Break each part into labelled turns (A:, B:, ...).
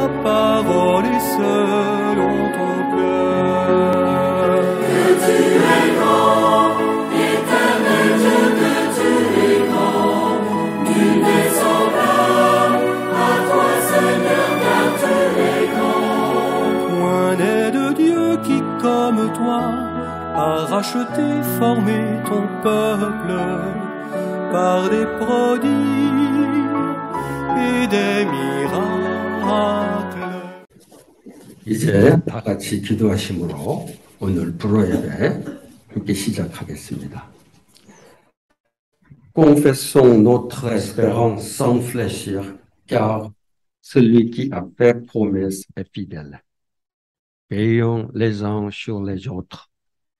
A: ta parole est selon ton cœur.
B: Que tu es grand, éternel Dieu, que tu es grand, nul n'est semblable à toi, Seigneur, car tu es grand.
A: Point n'est de Dieu qui, comme toi, a racheté, formé ton peuple par des prodiges et des miracles.
C: 이제 다 같이 기도하심으로 오늘 불호 예배 함께 시작하겠습니다. Confessons notre espérance sans fléchir, car celui qui a fait promesse est fidèle. Veillons les uns sur les autres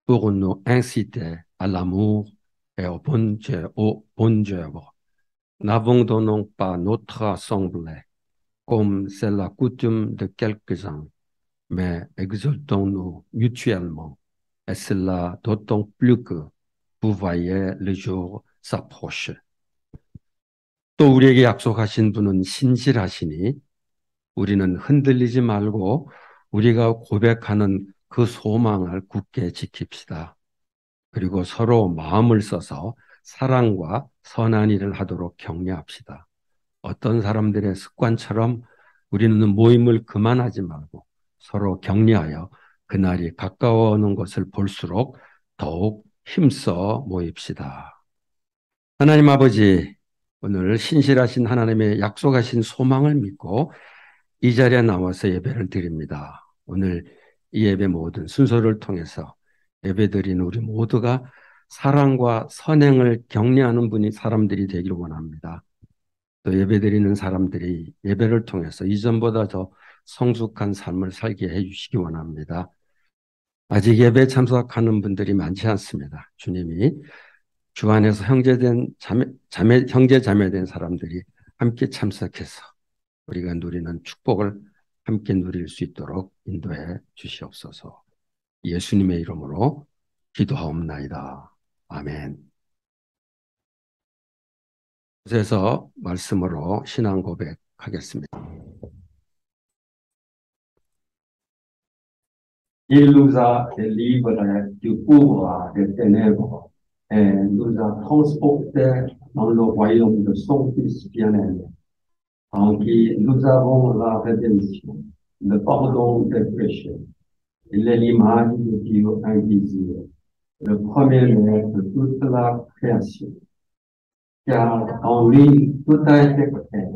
C: pour nous inciter à l'amour et aux bonnes œuvres. N'abandonnons pas notre assemblée, comme c'est la coutume de quelques-uns, mais exaltons-nous mutuellement, et cela d'autant plus que vous voyez le jour s'approche. 또 우리에게 약속하신 분은 신실하시니 우리는 흔들리지 말고 우리가 고백하는 그 소망을 굳게 지킵시다. 그리고 서로 마음을 써서 사랑과 선한 일을 하도록 격려합시다. 어떤 사람들의 습관처럼 우리는 모임을 그만하지 말고 서로 격려하여 그날이 가까워오는 것을 볼수록 더욱 힘써 모입시다. 하나님 아버지, 오늘 신실하신 하나님의 약속하신 소망을 믿고 이 자리에 나와서 예배를 드립니다. 오늘 이 예배 모든 순서를 통해서 예배드리는 우리 모두가 사랑과 선행을 격려하는 사람들이 되기를 원합니다. 또 예배드리는 사람들이 예배를 통해서 이전보다 더 성숙한 삶을 살게 해주시기 원합니다. 아직 예배에 참석하는 분들이 많지 않습니다. 주님이 주 안에서 형제 자매된 사람들이 함께 참석해서 우리가 누리는 축복을 함께 누릴 수 있도록 인도해 주시옵소서. 예수님의 이름으로 기도하옵나이다. 아멘. 그래서 말씀으로 신앙 고백하겠습니다. Il nous a délivrés du pouvoir des ténèbres et nous a transportés dans le royaume de son Fils bien-aimé, en qui nous avons la rédemption, le pardon des péchés. Il est l'image de Dieu invisible, le premier-né de toute la création. Car en lui, tout a été créé,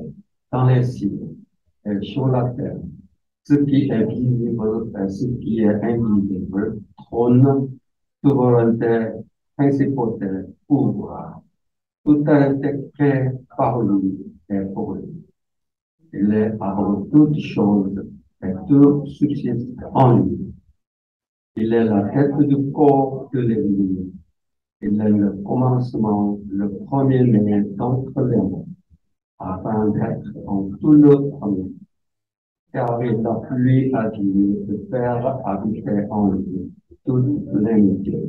C: dans les cieux et sur la terre, ce qui est visible et ce qui est invisible, trône, souveraineté, principauté, pouvoir. Tout a été créé par lui et pour lui. Il est avant toutes choses et tout subsiste en lui. Il est la tête du corps de l'Église. Il est le commencement, le premier-né d'entre les morts, afin d'être en tout le premier. Car il a plu à Dieu de faire habiter en lui toute l'amitié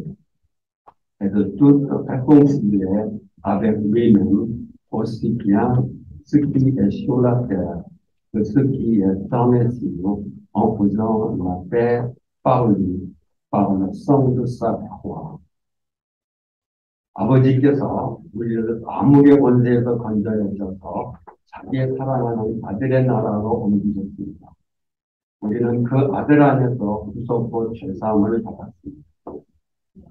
C: et de tout réconcilier avec lui-même, aussi bien ce qui est sur la terre que ce qui est dans les cieux, en faisant la paix par lui, par le sang de sa croix. 아버지께서 우리를 암흑의 권세에서 건져내셔서 자기의 사랑하는 아들의 나라로 옮기셨습니다. 우리는 그 아들 안에서 구속고 죄사함을 받았습니다. 그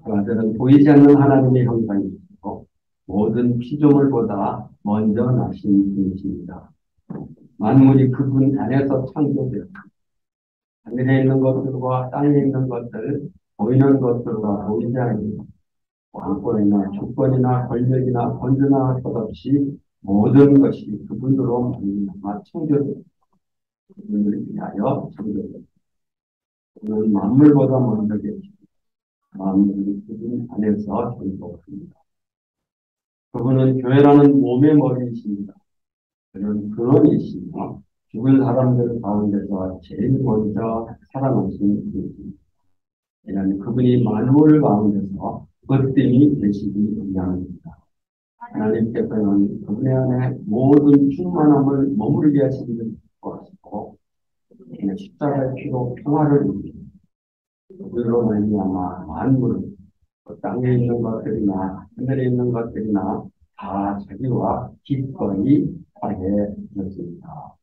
C: 아들은 보이지 않는 하나님의 형상이시고 모든 피조물보다 먼저 나신 분이십니다. 만물이 그분 안에서 창조되었습니다. 하늘에 있는 것들과 땅에 있는 것들, 보이는 것들과 보이지 않는 것, 왕권이나 주권이나 권력이나 권세나 할 것 없이 모든 것이 그분으로 말미암아 창조되었습니다. 그분을 위하여 창조되었습니다. 그분은 만물보다 먼저 계시고 만물이 그분 안에서 존재합니다. 그분은 교회라는 몸의 머리이십니다. 그는 근원이시며 죽은 사람들 가운데서 제일 먼저 살아나신 분이십니다. 왜냐하면 그분이 만물 가운데서 으뜸이 되시기 위함입니다. 하나님께서는 그분의 안에 모든 충만함을 머무르게 하시기를 기뻐하시고 십자가의 피로 평화를 이루고 그들로 말미암아 만물은 땅에 있는 것들이나 하늘에 있는 것들이나 다 자기와 기꺼이 하게 되었습니다.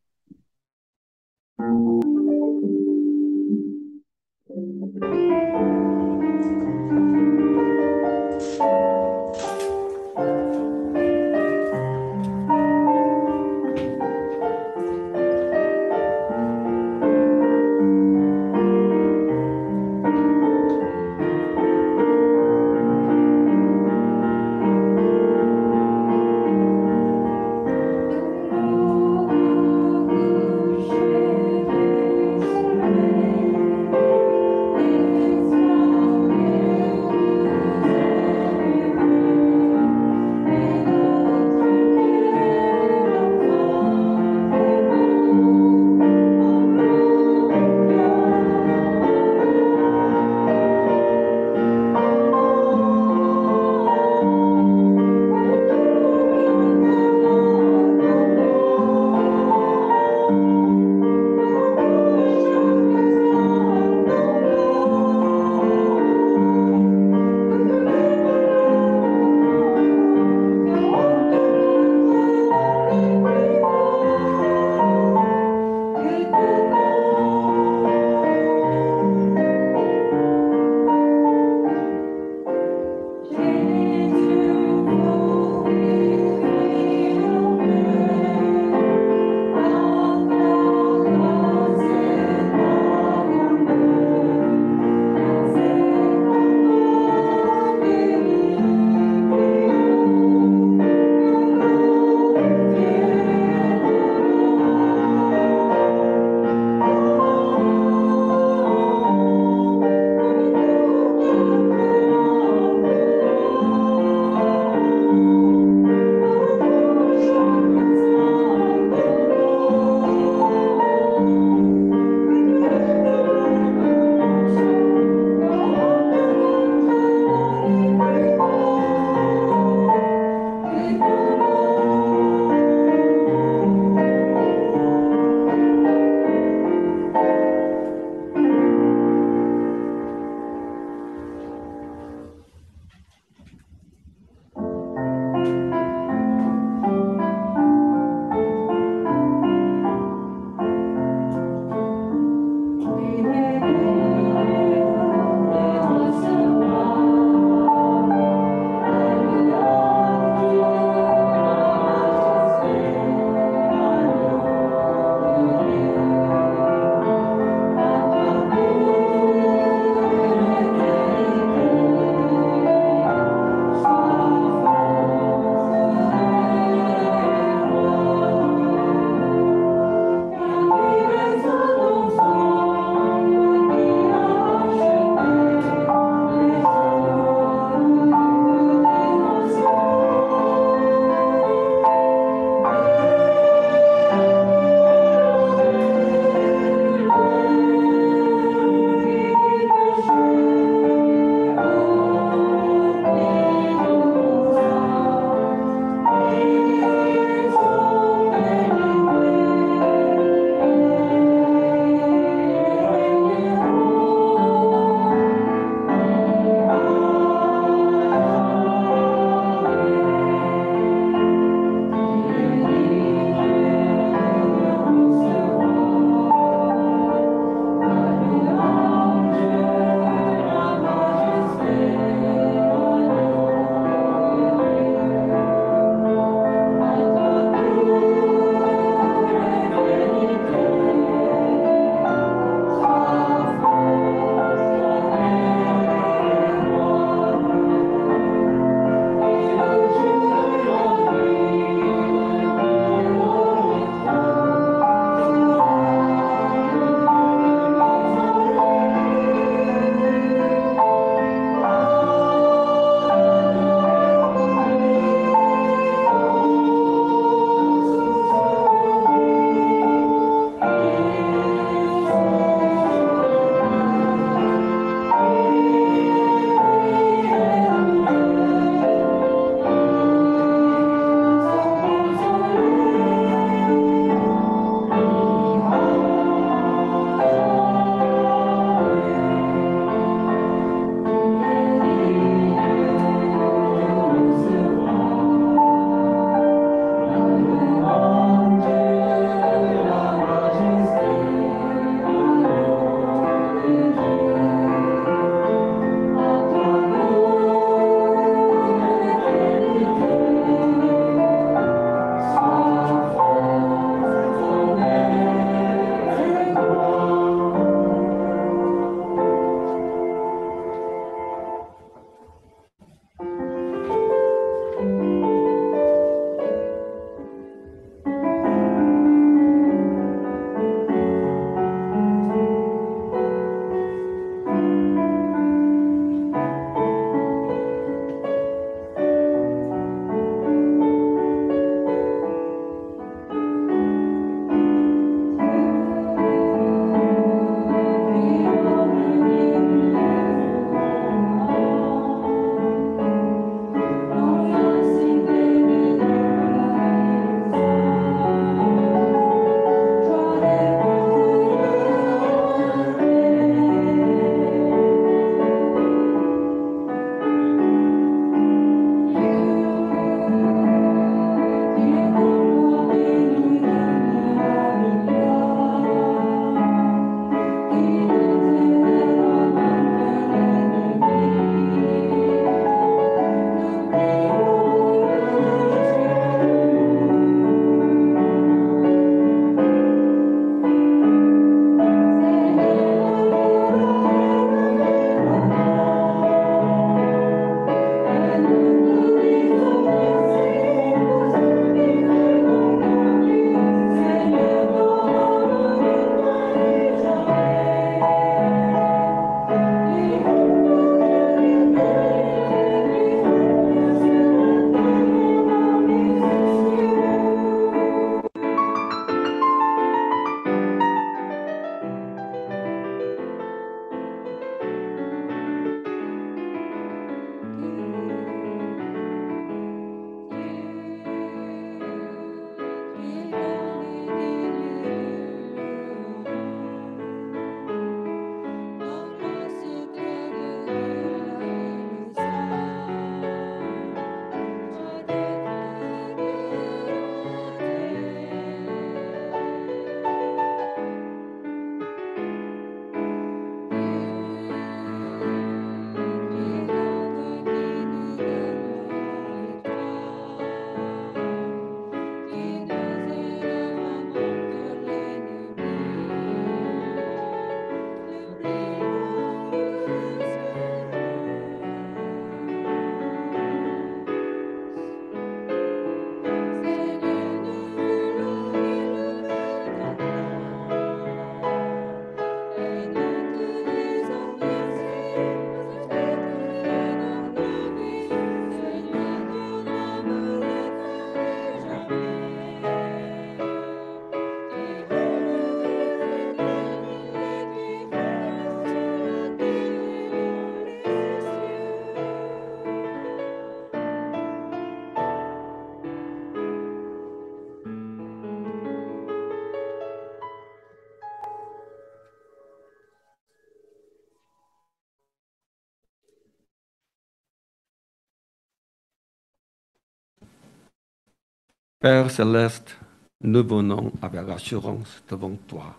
C: Père céleste, nous venons avec assurance devant toi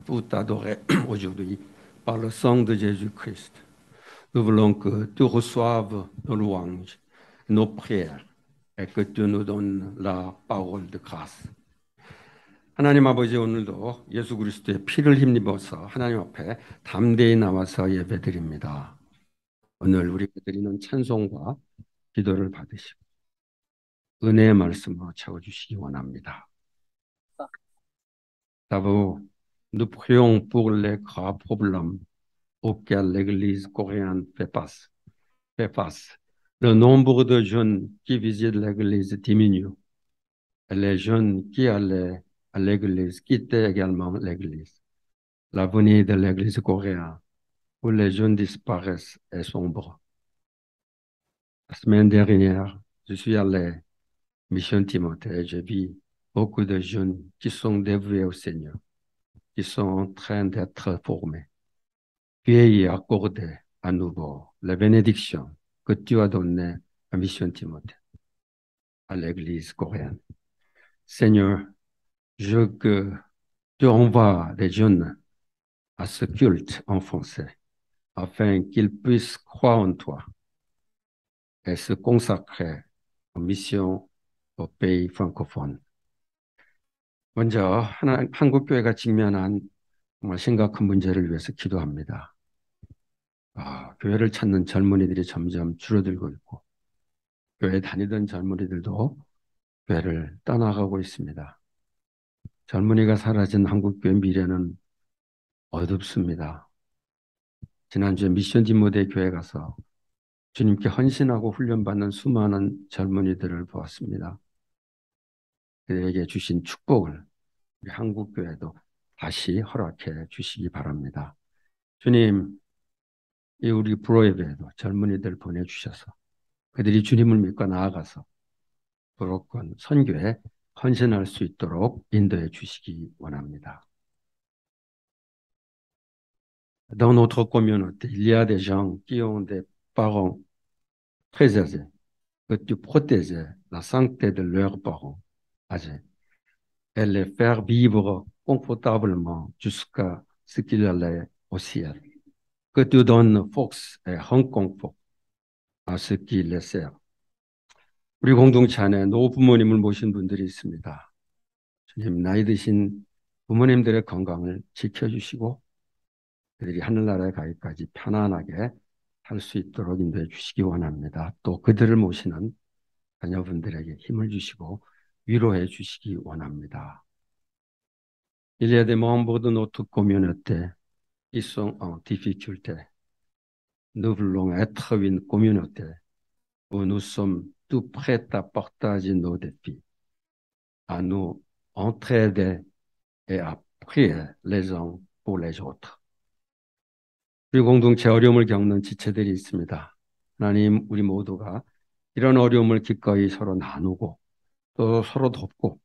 C: pour t'adorer aujourd'hui par le sang de Jésus-Christ. Nous voulons que tu reçoives nos louanges, nos prières et que tu nous donnes la parole de grâce. 하나님 아버지, 오늘도 예수 그리스도의 피를 힘입어서 하나님 앞에 담대히 나와서 예배드립니다. 오늘 우리가 드리는 찬송과 기도를 받으시고 은혜의 말씀으로 채워주시기 원합니다. D'abord, nous prions pour les grands problèmes auxquels l'Église coréenne fait face. Le nombre de jeunes qui visitent l'Église diminue. Et les jeunes qui allaient à l'Église quittaient également l'Église. L'avenir de l'Église coréenne, où les jeunes disparaissent, est sombre. La semaine dernière, je suis allé Mission Timothée et j'ai vu beaucoup de jeunes qui sont dévoués au Seigneur, qui sont en train d'être formés. Puis accorder à nouveau les bénédictions que tu as données à Mission Timothée, à l'Église coréenne. Seigneur, je veux que tu envoies des jeunes à ce culte en français, afin qu'ils puissent croire en toi et se consacrer aux missions au pays francophone. 먼저 한국교회가 직면한 정말 심각한 문제를 위해서 기도합니다. 교회를 찾는 젊은이들이 점점 줄어들고 있고 교회 다니던 젊은이들도 교회를 떠나가고 있습니다. 젊은이가 사라진 한국교회 미래는 어둡습니다. 지난주에 미션 디모데 교회 가서 주님께 헌신하고 훈련받는 수많은 젊은이들을 보았습니다. 그들에게 주신 축복을 우리 한국교회도 다시 허락해 주시기 바랍니다. 주님, 이 우리 브로에베에도 젊은이들 보내주셔서 그들이 주님을 믿고 나아가서 부록건 선교에 헌신할 수 있도록 인도해 주시기 원합니다. Dans notre communauté, il y a des gens qui ont des parents très âgés, que tu protèges la santé de leurs parents âgés et les faire vivre confortablement jusqu'à ce qu'ils aillent au ciel. Que tu donnes force et réconfort à ceux qui les servent. 우리 공동체 안에 노부모님을 모신 분들이 있습니다. 주님, 나이 드신 부모님들의 건강을 지켜주시고 그들이 하늘나라에 가기까지 편안하게 할 수 있도록 인도해 주시기 원합니다. 또 그들을 모시는 자녀분들에게 힘을 주시고 위로해 주시기 원합니다. Il y a des membres de notre communauté qui sont en difficulté. Nous voulons être une communauté où nous sommes tout prêts à partager nos défis, à nous entraider et à prier les uns pour les autres. 우리 공동체 어려움을 겪는 지체들이 있습니다. 하나님, 우리 모두가 이런 어려움을 기꺼이 서로 나누고 또 서로 돕고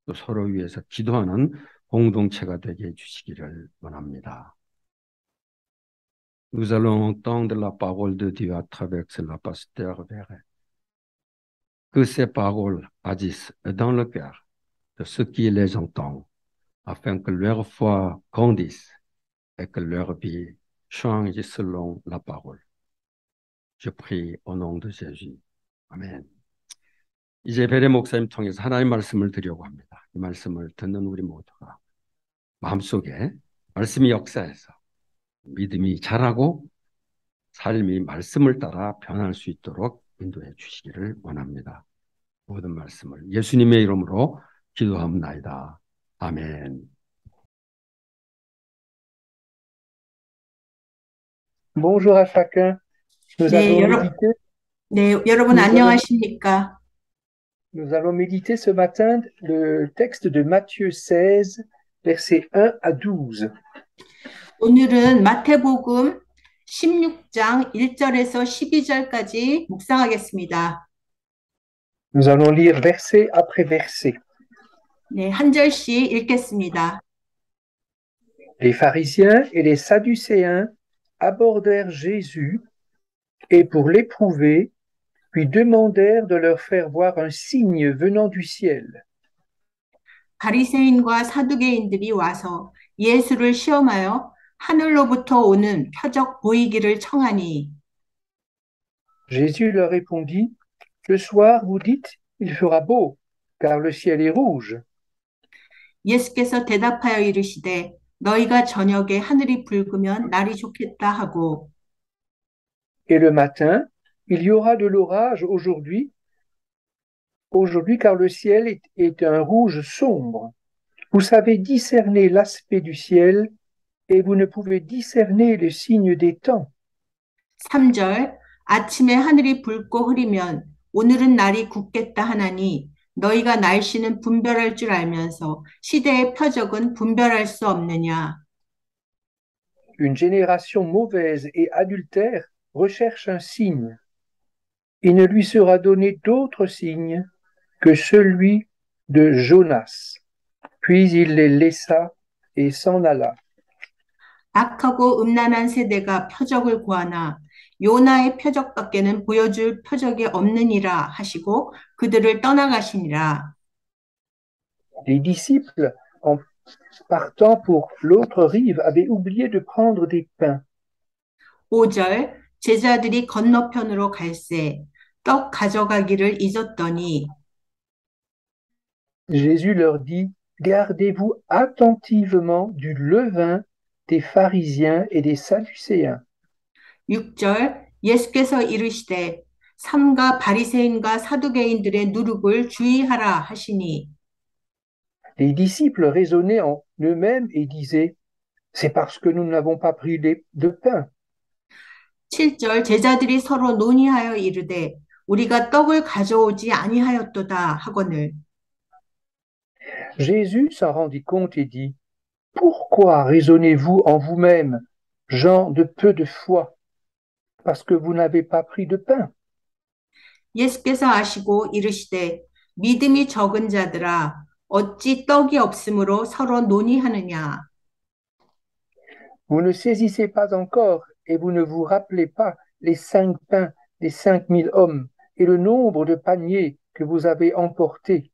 C: 또 서로 위해서 기도하는 공동체가 되게 해주시기를 원합니다. Nous allons entendre la parole de Dieu à travers la pasteur Véret. Que ces paroles agissent dans le cœur de ceux qui les entendent, afin que leur foi grandisse et que leur vie change selon la parole. Je prie au nom de Jésus. 아멘. 이제 베레 목사님 통해서 하나님의 말씀을 드리려고 합니다. 이 말씀을 듣는 우리 모두가 마음속에 말씀이 역사해서 믿음이 자라고 삶이 말씀을 따라 변할 수 있도록 인도해 주시기를 원합니다. 모든 말씀을 예수님의 이름으로 기도합니다. 아멘.
D: Bonjour à chacun. Nous
E: 여러분 안녕하십니까?
D: Nous allons méditer ce matin le texte de Matthieu 16, versets 1 à 12.
E: 오늘은 마태복음 16장 1절에서 12절까지 묵상하겠습니다.
D: Nous allons lire verset après verset.
E: 네, 한 절씩 읽겠습니다.
D: Les pharisiens et les sadducéens abordèrent Jésus et pour l'éprouver, lui demandèrent de leur faire voir un signe venant du ciel.
E: 바리새인과 사두개인들이 와서 예수를 시험하여 하늘로부터 오는 표적 보이기를 청하니
D: Jésus leur répondit, le soir, vous dites, il fera beau, car le ciel est rouge.
E: 예수께서 대답하여 이르시되 너희가 저녁에 하늘이 붉으면 날이 좋겠다 하고
D: Et le matin, il y aura de l'orage aujourd'hui, car le ciel est un rouge sombre. Vous savez discerner l'aspect du ciel et vous ne pouvez discerner les signes des temps.
E: 3절 아침에 하늘이 붉고 흐리면 오늘은 날이 굳겠다 하나니 너희가 날씨는 분별할 줄 알면서 시대의 표적은 분별할 수 없느냐.
D: Une génération mauvaise et adultère recherche un signe. Il ne lui sera donné d'autre signe que celui de Jonas. Puis il les laissa et s'en alla.
E: 악하고 음란한 세대가 표적을 구하나 요나의 표적밖에는 보여줄 표적이 없느니라 하시고 그들을 떠나가시니라.
D: Les disciples, en partant pour l'autre rive, avaient oublié de prendre des pains.
E: 5절 제자들이 건너편으로 갈새 떡 가져가기를 잊었더니
D: Jésus leur dit, gardez-vous attentivement du levain des pharisiens et des sadducéens.
E: 6절 예수께서 이르시되 삼가 바리새인과 사두개인들의 누룩을 주의하라 하시니
D: Les disciples raisonnaient en eux-mêmes et disaient, c'est parce que nous n'avons pas pris de pain.
E: 7절 제자들이 서로 논의하여 이르되 우리가 떡을 가져오지 아니하였도다 하거늘
D: Jésus s'en rendit compte et dit, pourquoi raisonnez-vous en vous-même, gens de peu de foi, parce que vous n'avez pas pris de pain?
E: 예수께서 아시고 이르시되 믿음이 적은 자들아 어찌 떡이 없으므로 서로 논의하느냐
D: Vous ne saisissez pas encore et vous ne vous rappelez pas les 5 pains des 5000 hommes et le nombre de paniers que vous avez emportés.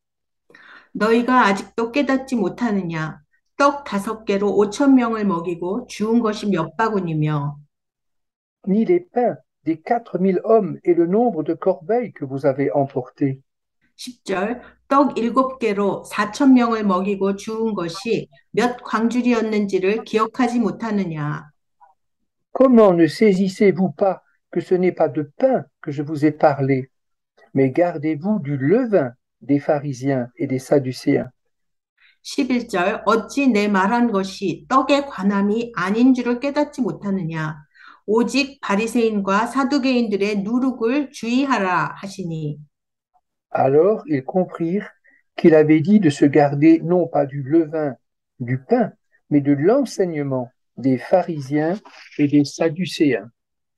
E: 너희가 아직도 깨닫지 못하느냐 떡 5개로 5,000명을 먹이고 주운 것이 몇 바구니며
D: Ni les pains des 4000 hommes et le nombre de corbeilles que vous avez emportés.
E: 10절 떡 7개로 4,000명을 먹이고 주운 것이 몇 광줄이었는지를 기억하지 못하느냐
D: Comment ne saisissez-vous pas que ce n'est pas de pain que je vous ai parlé, mais gardez-vous du levain des pharisiens et des sadducéens?
E: 11절 어찌 내 말한 것이 떡에 관함이 아닌 줄을 깨닫지 못하느냐 오직 바리새인과 사두개인들의 누룩을 주의하라 하시니
D: Alors ils comprirent qu'il avait dit de se garder non pas du levain du pain, mais de l'enseignement des pharisiens et des sadducéens.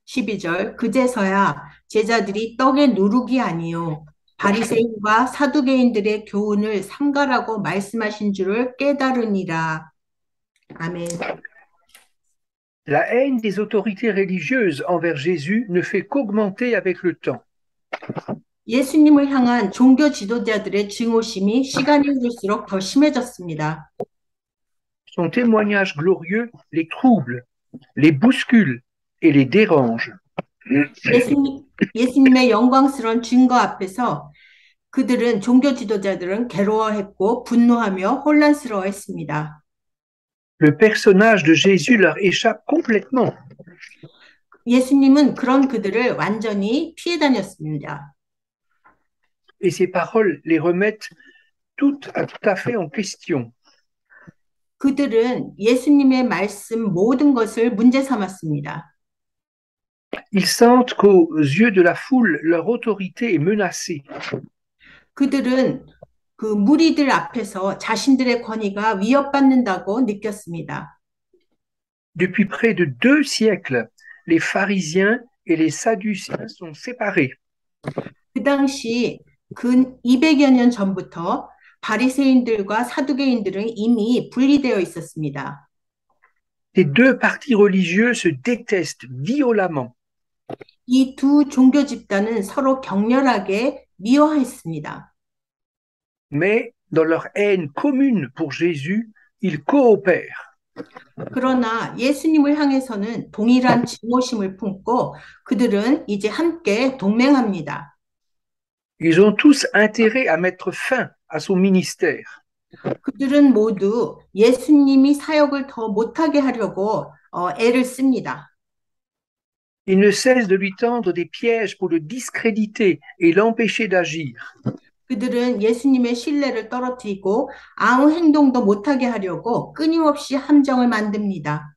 E: 12절 그제서야 제자들이 떡의 누룩이 아니요 바리새인과 사두개인들의 교훈을 삼가라고 말씀하신 줄을 깨달으니라. 아멘.
D: La haine des autorités religieuses envers Jésus ne fait qu'augmenter avec le temps.
E: 예수님을 향한 종교 지도자들의 증오심이 시간이 흐를수록 더 심해졌습니다.
D: Son témoignage glorieux les trouble, les bouscule et les dérange.
E: 예수님의 영광스러운 증거 앞에서 그들은 종교 지도자들은 괴로워했고 분노하며 혼란스러워했습니다.
D: Le personnage de Jésus leur échappe complètement.
E: 예수님은 그런 그들을 완전히 피해 다녔습니다.
D: Et ses paroles les remettent tout à fait en question.
E: 그들은 예수님의 말씀 모든 것을 문제 삼았습니다.
D: Ils sentent qu'aux yeux de la foule, leur autorité est menacée.
E: 그들은 그 무리들 앞에서 자신들의 권위가 위협받는다고 느꼈습니다.
D: Depuis près de 2 siècles, les pharisiens et les sadducéens sont séparés.
E: 그 당시 근 200여 년 전부터 바리새인들과 사두개인들은 이미 분리되어 있었습니다.
D: Ces 2 partis religieux se détestent violemment.
E: 이 두 종교 집단은 서로 격렬하게 미워했습니다.
D: Mais dans leur haine commune pour Jésus, ils coopèrent.
E: 그러나 예수님을 향해서는 동일한 증오심을 품고 그들은 이제 함께 동맹합니다.
D: Ils ont tous intérêt à mettre fin à son ministère.
E: 그들은 모두 예수님이 사역을 더 못하게 하려고 애를 씁니다.
D: Ils ne cessent de lui tendre des pièges pour le discréditer et l'empêcher d'agir.
E: 그들은 예수님의 신뢰를 떨어뜨리고 아무 행동도 못하게 하려고 끊임없이 함정을 만듭니다.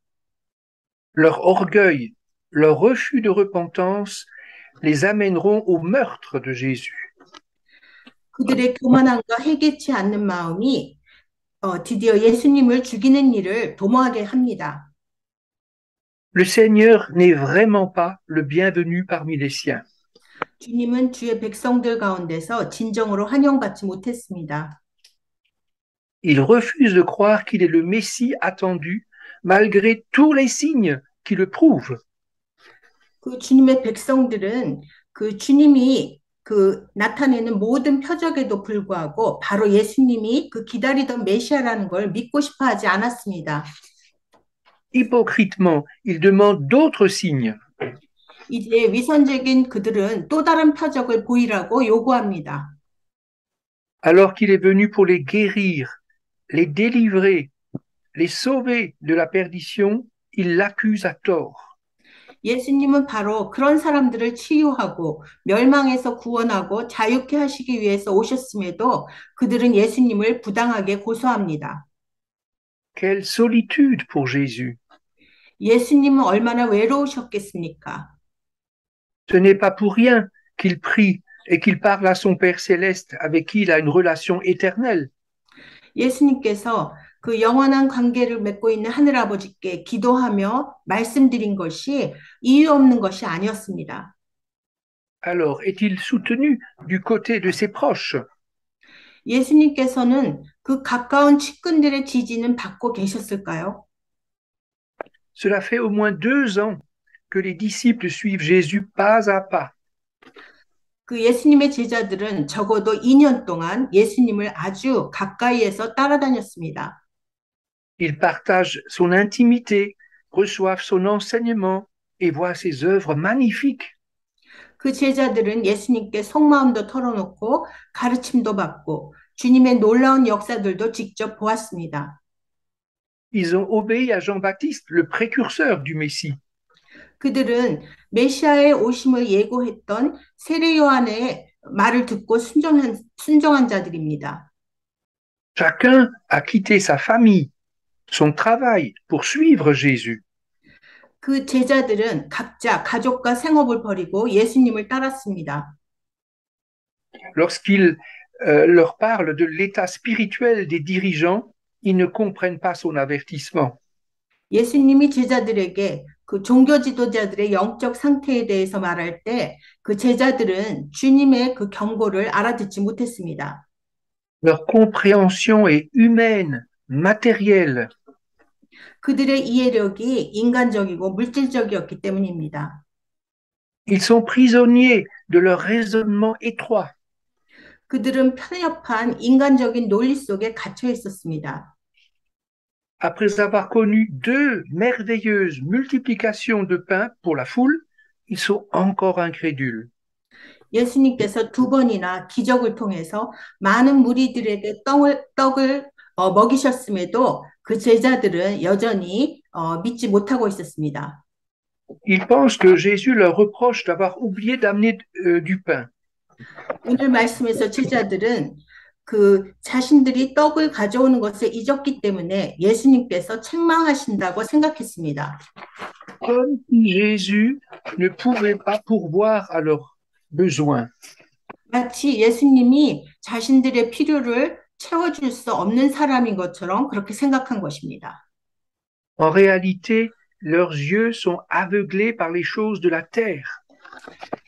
D: Leur orgueil, leur refus de repentance les amèneront au meurtre de Jésus.
E: 그들의 교만함과 회개치 않는 마음이 드디어 예수님을 죽이는 일을 도모하게 합니다.
D: Le Seigneur n'est vraiment pas le bienvenu parmi les siens.
E: 주님은 주의 백성들 가운데서 진정으로 환영받지 못했습니다.
D: Il refuse de croire qu'il est le Messie attendu, malgré tous les signes qui le prouvent.
E: 그 주님의 백성들은 그 주님이 그 나타내는 모든 표적에도 불구하고 바로 예수님이 그 기다리던 메시아라는 걸 믿고 싶어 하지 않았습니다.
D: Hypocritement, il demande d'autres signes.
E: 이제 위선적인 그들은 또 다른 표적을 보이라고 요구합니다.
D: Alors qu'il est venu pour les guérir, les délivrer, les sauver de la perdition, il l'accuse à tort.
E: 예수님은 바로 그런 사람들을 치유하고 멸망에서 구원하고 자유케 하시기 위해서 오셨음에도 그들은 예수님을 부당하게 고소합니다.
D: Quelle solitude pour Jésus!
E: 예수님은 얼마나 외로우셨겠습니까?
D: Ce n'est pas pour rien qu'il prie et qu'il parle à son Père céleste avec qui il a une relation éternelle.
E: 예수님께서 그 영원한 관계를 맺고 있는 하늘아버지께 기도하며 말씀드린 것이 이유 없는 것이 아니었습니다.
D: Alors, est-il soutenu du côté de ses proches?
E: 예수님께서는 그 가까운 측근들의 지지는 받고 계셨을까요?
D: Cela fait au moins 2 ans que les disciples suivent Jésus pas à pas.
E: 그 예수님의 제자들은 적어도 2년 동안 예수님을 아주 가까이에서 따라다녔습니다.
D: Ils partagent son intimité, reçoivent son enseignement et voient ses œuvres magnifiques.
E: 그 제자들은 예수님께 속마음도 털어놓고 가르침도 받고 주님의 놀라운 역사들도 직접 보았습니다.
D: Ils ont obéi à Jean-Baptiste, le précurseur du Messie.
E: 그들은 메시아의 오심을 예고했던 세례 요한의 말을 듣고 순종한 자들입니다.
D: Chacun a quitté sa famille, son travail pour suivre Jésus.
E: 그 제자들은 각자 가족과 생업을 버리고 예수님을 따랐습니다.
D: Lorsqu'il leur parle de l'état spirituel des dirigeants, ils ne comprennent pas son avertissement.
E: 예수님이 제자들에게 그 종교 지도자들의 영적 상태에 대해서 말할 때 그 제자들은 주님의 그 경고를 알아듣지 못했습니다.
D: Leur compréhension est humaine, matérielle.
E: 그들의 이해력이 인간적이고 물질적이었기 때문입니다.
D: Ils sont prisonniers de leur raisonnement étroit.
E: 그들은 편협한 인간적인 논리 속에 갇혀 있었습니다.
D: Après avoir connu 2 merveilleuses multiplications de pain pour la foule, ils sont encore incrédules.
E: 예수님께서 2번이나 기적을 통해서 많은 무리들에게 떡을 먹이셨음에도 그 제자들은 여전히 믿지 못하고 있었습니다.
D: Ils pensent que Jésus leur reproche d'avoir oublié d'amener du pain.
E: 오늘 말씀에서 제자들은 그 자신들이 떡을 가져오는 것을 잊었기 때문에 예수님께서 책망하신다고 생각했습니다.
D: Comme si Jésus ne pouvait pas pourvoir à leurs besoins.
E: 마치 예수님이 자신들의 필요를 채워줄 수 없는 사람인 것처럼 그렇게 생각한 것입니다.
D: En réalité, leurs yeux sont aveuglés par les choses de la terre.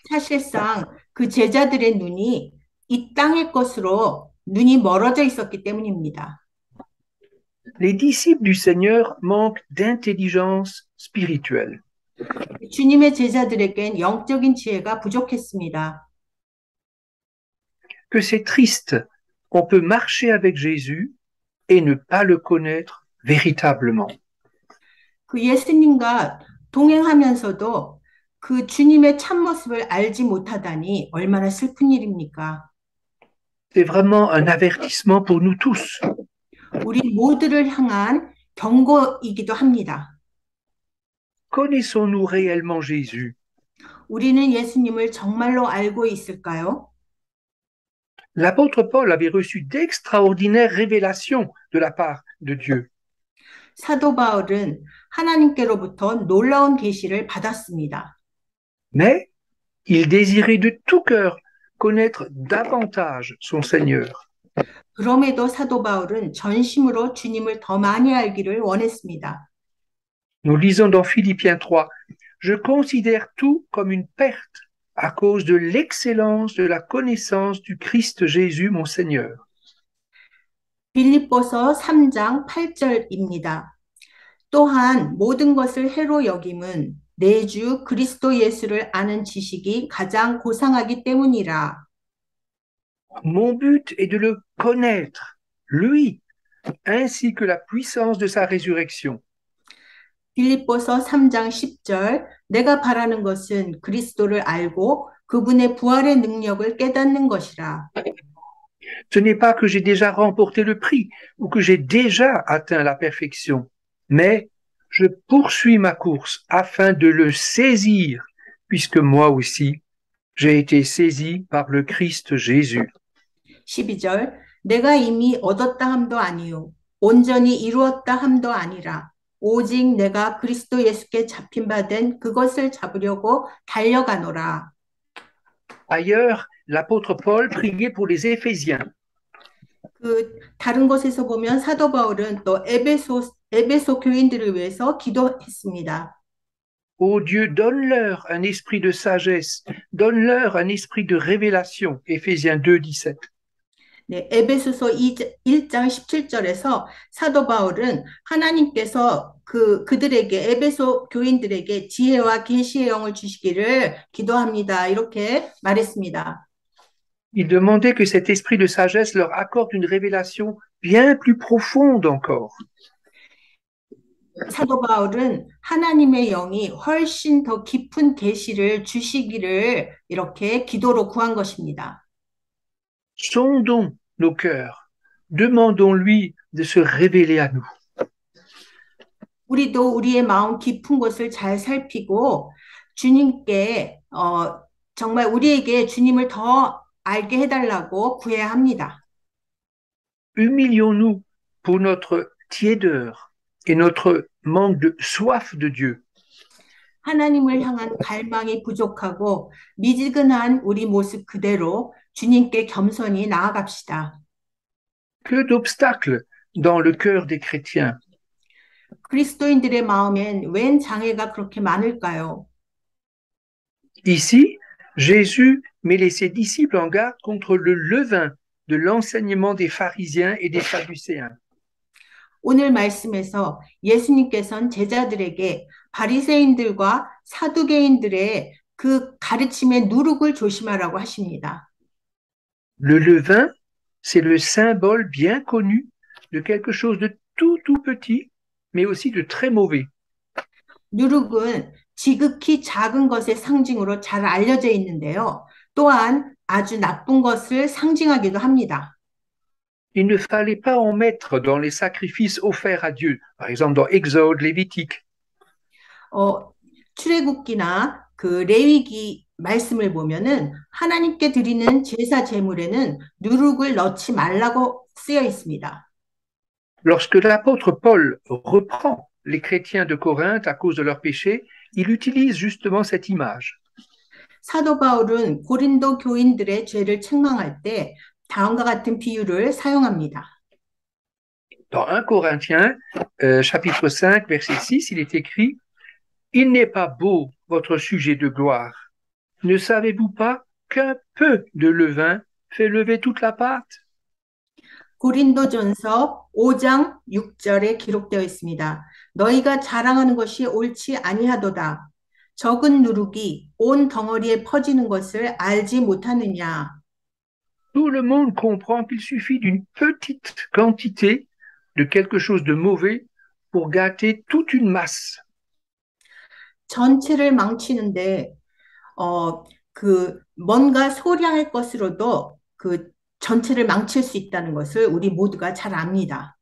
E: 사실상 그 제자들의 눈이 이 땅의 것으로 눈이 멀어져 있었기 때문입니다.
D: Les disciples du Seigneur manquent d'intelligence spirituelle.
E: 주님의 제자들에겐 영적인 지혜가 부족했습니다.
D: Que c'est triste on peut marcher avec Jésus et ne pas le connaître véritablement.
E: 그 예수님과 동행하면서도 그 주님의 참모습을 알지 못하다니 얼마나 슬픈 일입니까?
D: C'est vraiment un avertissement pour nous tous.
E: 우리 모두를 향한 경고이기도 합니다.
D: Connaissons-nous réellement Jésus?
E: 우리는 예수님을 정말로 알고 있을까요?
D: L'apôtre Paul avait reçu d'extraordinaires révélations de la part de Dieu.
E: 사도 바울은 하나님께로부터 놀라운 계시를 받았습니다.
D: Mais il désirait de tout cœur connaître davantage son Seigneur.
E: 그럼에도 사도 바울은 전심으로 주님을 더 많이 알기를 원했습니다.
D: Nous lisons dans Philippiens 3, je considère tout comme une perte à cause de l'excellence de la connaissance du Christ Jésus, mon Seigneur.
E: 빌립보서 3장 8절입니다. 또한 모든 것을 해로 여김은 내 주 그리스도 예수를 아는 지식이 가장 고상하기 때문이라.
D: Mon but est de le connaître, lui, ainsi que la puissance de sa résurrection.
E: 빌립보서 3장 10절 내가 바라는 것은 그리스도를 알고 그분의 부활의 능력을 깨닫는 것이라.
D: Ce n'est pas que j'ai déjà remporté le prix ou que j'ai déjà atteint la perfection, mais je poursuis ma course afin de le saisir, puisque moi aussi, j'ai été saisi par le Christ Jésus.
E: 12절 내가 이미 얻었다 함도 아니요 온전히 이루었다 함도 아니라 오직 내가 그리스도 예수께 잡힌 바 된 그것을 잡으려고 달려가노라.
D: Ailleurs, l'apôtre Paul priait pour les Éphésiens.
E: 그 다른 곳에서 보면 사도 바울은 또 에베소 교인들을 위해서 기도했습니다.
D: Ô Dieu, donne-leur un esprit de sagesse, donne-leur un esprit de révélation. Éphésiens 2, 17.
E: 네, 에베소서 1장 17절에서 사도 바울은 하나님께서 그들에게 에베소 교인들에게 지혜와 계시의 영을 주시기를 기도합니다. 이렇게 말했습니다.
D: Il demandait que cet esprit de sagesse leur accorde une révélation bien plus profonde encore.
E: 사도 바울은 하나님의 영이 훨씬 더 깊은 계시를 주시기를 이렇게 기도로 구한 것입니다.
D: Sondons nos cœurs, demandons-lui de se révéler à nous.
E: 우리도 우리의 마음 깊은 곳을 잘 살피고 주님께 정말 우리에게 주님을 더 알게 해달라고 구해야 합니다.
D: Humilions-nous pour notre tiédeur et notre manque de soif de Dieu.
E: 하나님을 향한 갈망이 부족하고 미지근한 우리 모습 그대로 주님께 겸손히 나아갑시다.
D: Que d'obstacles dans le cœur des chrétiens.
E: 그리스도인들의 마음엔 웬 장애가 그렇게 많을까요?
D: Ici, Jésus met ses disciples en garde contre le levain de l'enseignement des pharisiens et des sadducéens.
E: 오늘 말씀에서 예수님께서는 제자들에게 바리새인들과 사두개인들의 그 가르침의 누룩을 조심하라고 하십니다.
D: Le levain, c'est le symbole bien connu de quelque chose de tout petit, mais aussi de très mauvais.
E: 누룩은 지극히 작은 것의 상징으로 잘 알려져 있는데요. 또한 아주 나쁜 것을 상징하기도 합니다.
D: Il ne fallait pas en mettre dans les sacrifices offerts à Dieu, par exemple dans Exode, Lévitique.
E: 출애굽기나 그 레위기 말씀을 보면은 하나님께 드리는 제사 제물에는 누룩을 넣지 말라고 쓰여 있습니다.
D: Lorsque l'apôtre Paul reprend les chrétiens de Corinthe à cause de leurs péchés, il utilise justement cette image.
E: 사도 바울은 고린도 교인들의 죄를 책망할 때 다음과 같은 비유를 사용합니다.
D: Dans 1 Corinthiens, chapitre 5, verset 6, il est écrit « Il n'est pas beau votre sujet de gloire. Ne savez-vous pas qu'un peu de levain fait lever toute la pâte ?»
E: 고린도전서 5장 6절에 기록되어 있습니다. 너희가 자랑하는 것이 옳지 아니하도다. 적은 누룩이 온 덩어리에 퍼지는 것을 알지 못하느냐.
D: Tout le monde comprend qu'il suffit d'une petite quantité de quelque chose de mauvais pour gâter toute une masse.
E: 전체를 망치는데 그 뭔가 소량의 것으로도 그 전체를 망칠 수 있다는 것을 우리 모두가 잘 압니다.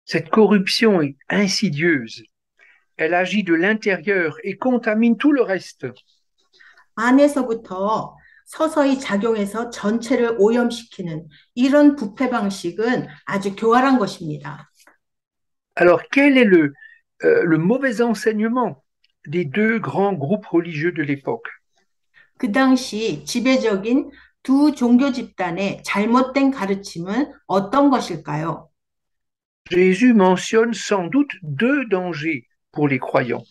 D: Cette corruption est insidieuse. Elle agit de l'intérieur et contamine tout le reste.
E: 안에서부터 서서히 작용해서 전체를 오염시키는 이런 부패 방식은 아주 교활한 것입니다.
D: Alors, quel est le mauvais enseignement des deux grands groupes religieux de l'époque?
E: 그 당시 지배적인 두 종교 집단의 잘못된 가르침은 어떤 것일까요?
D: Jésus mentionne sans doute deux dangers pour les croyants.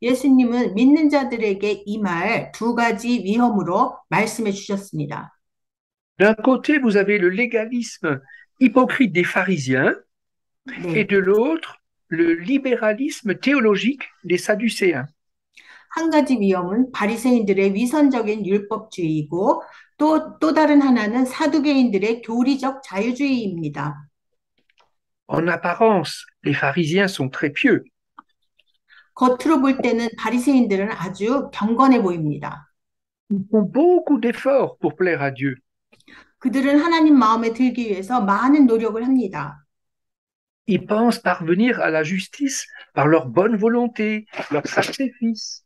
E: 예수님은 믿는 자들에게 임할 두 가지 위험으로 말씀해 주셨습니다.
D: D'un côté, vous avez le légalisme hypocrite des pharisiens et
E: 네.
D: de l'autre, le libéralisme théologique des sadducéens.
E: 한 가지 위험은 바리새인들의 위선적인 율법주의이고 또 다른 하나는 사두개인들의 교리적 자유주의입니다.
D: En apparence, les pharisiens sont très pieux.
E: 겉으로 볼 때는 바리새인들은 아주 경건해 보입니다.
D: Ils font beaucoup d'efforts pour plaire à Dieu.
E: 그들은 하나님 마음에 들기 위해서 많은 노력을 합니다.
D: Ils pensent parvenir à la justice par leur bonne volonté, leur sacrifice.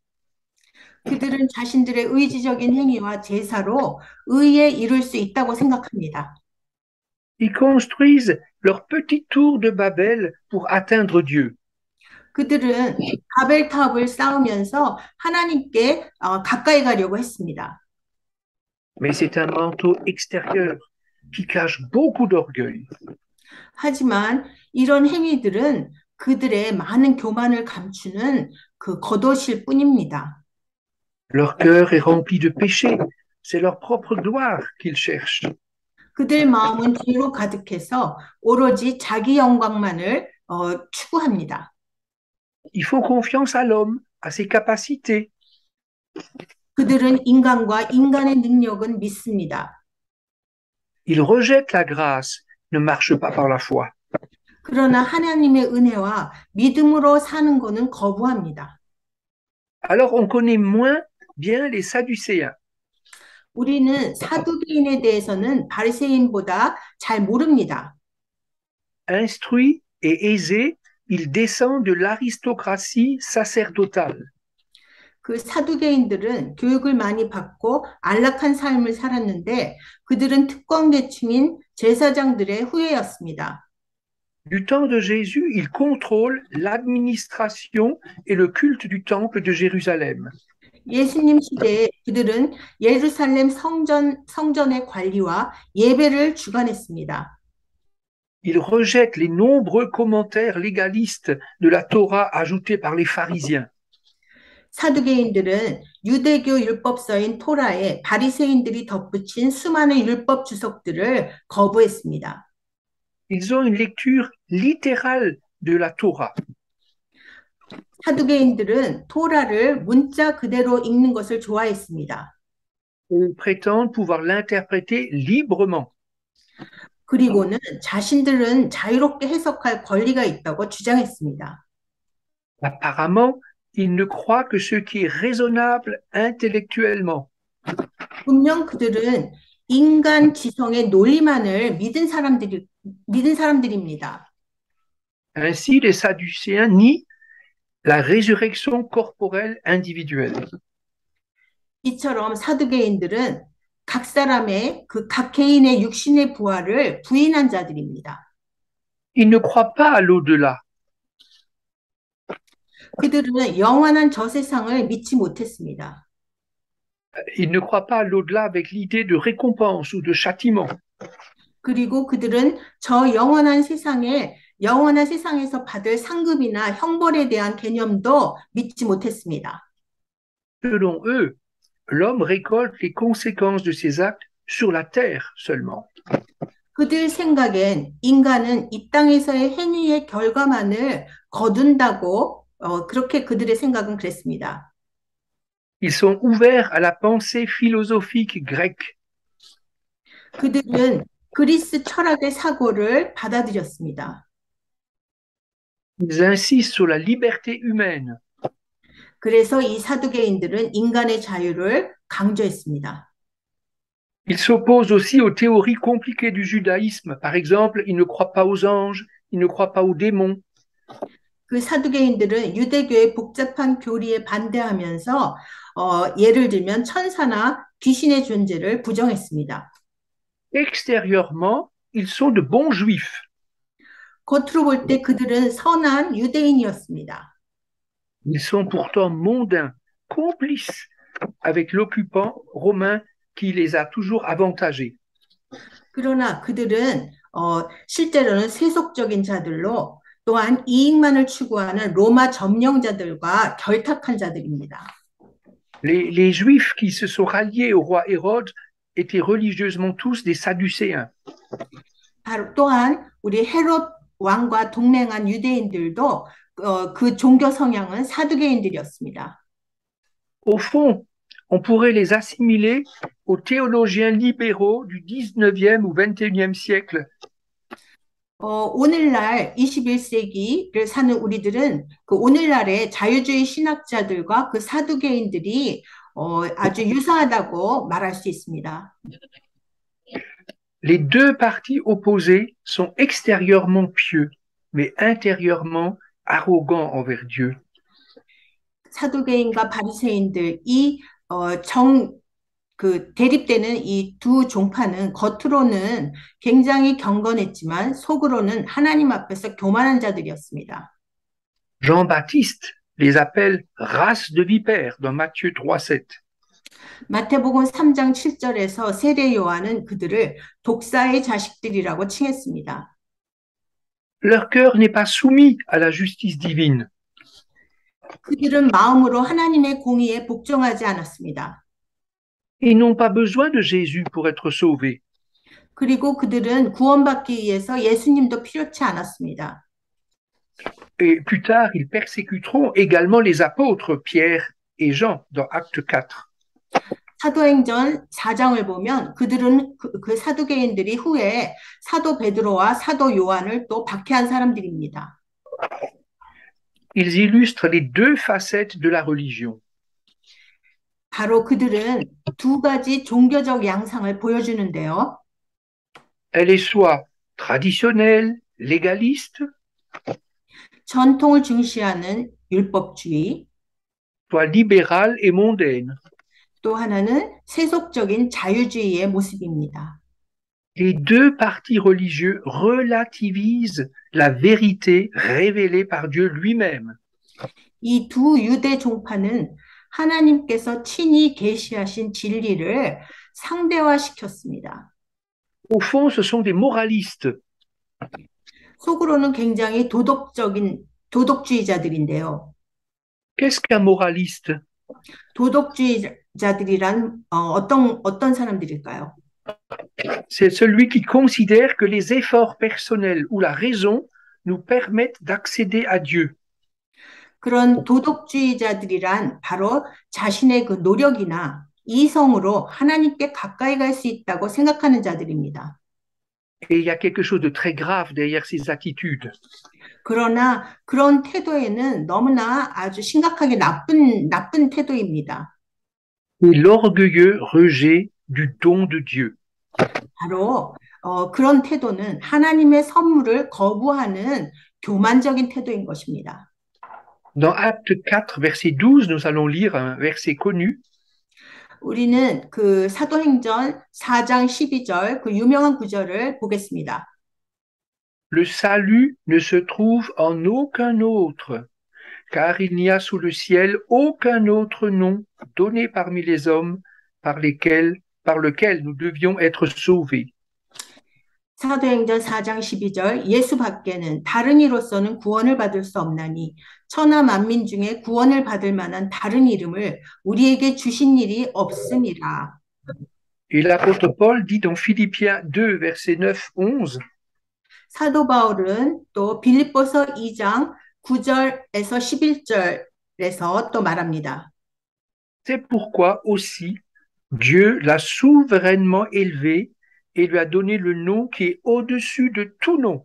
E: 그들은 자신들의 의지적인 행위와 제사로 의에 이룰 수 있다고 생각합니다.
D: Ils construisent leur petite tour de Babel pour atteindre Dieu.
E: 그들은 바벨탑을 쌓으면서 하나님께 가까이 가려고 했습니다.
D: Mais c'est un manteau extérieur qui cache beaucoup d'orgueil.
E: 하지만 이런 행위들은 그들의 많은 교만을 감추는 그 겉옷일 뿐입니다.
D: Leur cœur est rempli de péché. C'est leur propre gloire qu'ils cherchent.
E: 그들 마음은 죄로 가득해서 오로지 자기 영광만을 추구합니다.
D: Il faut confiance à l'homme, à ses capacités.
E: 그들은 인간과 인간의 능력은 믿습니다.
D: Ils rejettent la grâce, ne marchent pas par la foi.
E: 그러나 하나님의 은혜와 믿음으로 사는 것은 거부합니다.
D: Alors on connaît moins bien les Sadducéens.
E: 우리는 사두개인에 대해서는 바리새인보다 잘 모릅니다.
D: Instruits et aisés, ils descendent de l'aristocratie sacerdotale.
E: 그 사두개인들은 교육을 많이 받고 안락한 삶을 살았는데 그들은 특권 계층인 제사장들의 후예였습니다.
D: Du temps de Jésus, ils contrôlent l'administration et le culte du temple de Jérusalem.
E: 예수님 시대에 그들은 예루살렘 성전의 관리와 예배를 주관했습니다.
D: Ils rejettent les nombreux commentaires légalistes de la Torah ajoutés par les pharisiens.
E: 사두개인들은 유대교 율법서인 토라에 바리새인들이 덧붙인 수많은 율법 주석들을 거부했습니다.
D: Ils ont une lecture littérale de la Torah.
E: 사두개인들은 토라를 문자 그대로 읽는 것을 좋아했습니다.
D: Ils prétendent pouvoir l'interpréter librement.
E: 그리고는 자신들은 자유롭게 해석할 권리가 있다고 주장했습니다.
D: Apparemment, ils ne croient que ce qui est raisonnable intellectuellement.
E: 분명 그들은 인간 지성의 논리만을 믿은 사람들입니다.
D: Ainsi, les Sadducéens nient la résurrection corporelle individuelle.
E: 이처럼 사두개인들은 각 사람의 각 개인의 육신의 부활을 부인한 자들입니다.
D: Ils ne croient pas à l'au-delà.
E: 그들은 영원한 저 세상을 믿지 못했습니다.
D: Ils ne croient pas à l'au-delà avec l'idée de récompense ou de châtiment.
E: 그리고 그들은 저 영원한 세상에서 받을 상급이나 형벌에 대한 개념도 믿지 못했습니다.
D: Selon eux, l'homme récolte les conséquences de ses actes sur la terre seulement.
E: 그들 생각엔 인간은 이 땅에서의 행위의 결과만을 거둔다고 그렇게 그들의 생각은 그랬습니다.
D: Ils sont ouverts à la pensée philosophique grecque.
E: 그들은 그리스 철학의 사고를 받아들였습니다.
D: Ils insistent sur la liberté humaine.
E: 그래서 이 사두개인들은 인간의 자유를 강조했습니다.
D: Ils s'opposent aussi aux théories compliquées du judaïsme. Par exemple, ils ne croient pas aux anges, ils ne croient pas aux démons.
E: 그 사두개인들은 유대교의 복잡한 교리에 반대하면서 예를 들면 천사나 귀신의 존재를 부정했습니다.
D: Extérieurement, ils sont de bons juifs.
E: 겉으로 볼 때 그들은 선한 유대인이었습니다.
D: Ils sont pourtant mondains, complices avec l'occupant romain qui les a toujours avantagés.
E: 그러나 그들은 실제로는 세속적인 자들로 또한 이익만을 추구하는 로마 점령자들과 결탁한 자들입니다.
D: Les juifs qui se sont ralliés au roi Hérode étaient religieusement tous des sadducéens.
E: 또한 우리 헤롯 왕과 동맹한 유대인들도 그 종교 성향은 사두개인들이었습니다.
D: Au fond, on pourrait les assimiler aux théologiens libéraux du 19e ou 21e siècle.
E: 오늘날 21세기를 사는 우리들은 그 오늘날의 자유주의 신학자들과 그 사두개인들이 아주 유사하다고 말할 수 있습니다.
D: Les deux partis opposés sont extérieurement pieux, mais intérieurement arrogants envers Dieu.
E: 사두개인과 바리새인들이 대립되는 이 두 종파는 겉으로는 굉장히 경건했지만 속으로는 하나님 앞에서 교만한 자들이었습니다.
D: Jean-Baptiste les appelle race de vipères dans Matthieu 3,7.
E: 마태복음 3장 7절에서 세례 요한은 그들을 독사의 자식들이라고 칭했습니다.
D: Leur cœur n'est pas soumis à la justice divine.
E: 그들은 마음으로 하나님의 공의에 복종하지 않았습니다.
D: Ils n'ont pas besoin de Jésus pour être sauvés.
E: 그리고 그들은 구원받기 위해서 예수님도 필요치 않았습니다.
D: Et plus tard, ils persécuteront également les apôtres Pierre et Jean dans Acte 4.
E: 사도행전 4장을 보면 그들은 그 사두개인들이 후에 사도 베드로와 사도 요한을 또 박해한 사람들입니다.
D: Ils illustrent les deux facettes de la religion.
E: 바로 그들은 두 가지 종교적 양상을 보여주는데요.
D: Elle est soit traditionnelle, légaliste,
E: 전통을 중시하는 율법주의,
D: soit libérale et mondaine.
E: 또 하나는 세속적인 자유주의의 모습입니다.
D: Les deux partis religieux relativisent la vérité révélée par Dieu lui-même.
E: 이 두 유대 종파는 하나님께서 친히 계시하신 진리를 상대화시켰습니다.
D: Au fond, ce sont des moralistes.
E: 속으로는 굉장히 도덕주의자들인데요.
D: Qu'est-ce qu'un moraliste?
E: 도덕주의자들이란 어떤 사람들일까요?
D: C'est celui qui considère que les efforts personnels ou la raison nous permettent d'accéder à Dieu.
E: 그런 도덕주의자들이란 바로 자신의 그 노력이나 이성으로 하나님께 가까이 갈 수 있다고 생각하는 자들입니다.
D: Et il y a quelque chose de très grave derrière ces attitudes.
E: 그러나 그런 태도에는 너무나 아주 심각하게 나쁜 태도입니다.
D: Et l'orgueilleux rejet du don de Dieu.
E: 바로 그런 태도는 하나님의 선물을 거부하는 교만적인 태도인 것입니다.
D: Dans Acte 4, verset 12, nous allons lire un verset connu.
E: 우리는 그 사도행전 4장 12절 그 유명한 구절을 보겠습니다.
D: Le salut ne se trouve en aucun autre, car il n'y a sous le ciel aucun autre nom donné parmi les hommes par lequel nous devions être sauvés.
E: 사도행전 4장 12절 예수 밖에는 다른 이로서는 구원을 받을 수 없나니 천하 만민 중에 구원을 받을 만한 다른 이름을 우리에게 주신 일이 없음이라.
D: Et l'apôtre Paul dit dans Philippiens 2, versets 9, 11,
E: 사도 바울은 또 빌립보서 2장 9절에서 11절에서 또 말합니다.
D: c'est pourquoi aussi Dieu l'a souverainement élevé et lui a donné le nom qui est au-dessus de tout nom,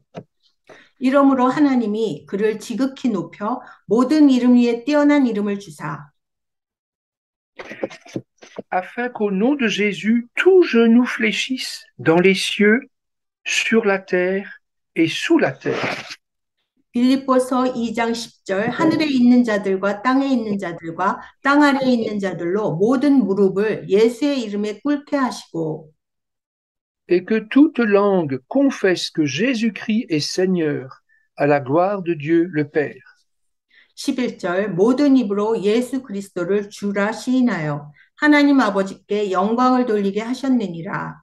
E: 이러므로 하나님이 그를 지극히 높여 모든 이름 위에 뛰어난 이름을 주사
D: afin qu'au nom de Jésus, tout genou fléchisse dans les cieux, sur la terre et sous la terre.
E: 빌립보서 2장 10절 하늘에 있는 자들과 땅에 있는 자들과 땅 아래에 있는 자들로 모든 무릎을 예수의 이름에 꿇게 하시고
D: Et que toute langue confesse que Jésus-Christ est Seigneur, à la gloire de Dieu le Père.
E: 11절 모든 입으로 예수 그리스도를 주라 시인하여 하나님 아버지께 영광을 돌리게 하셨느니라.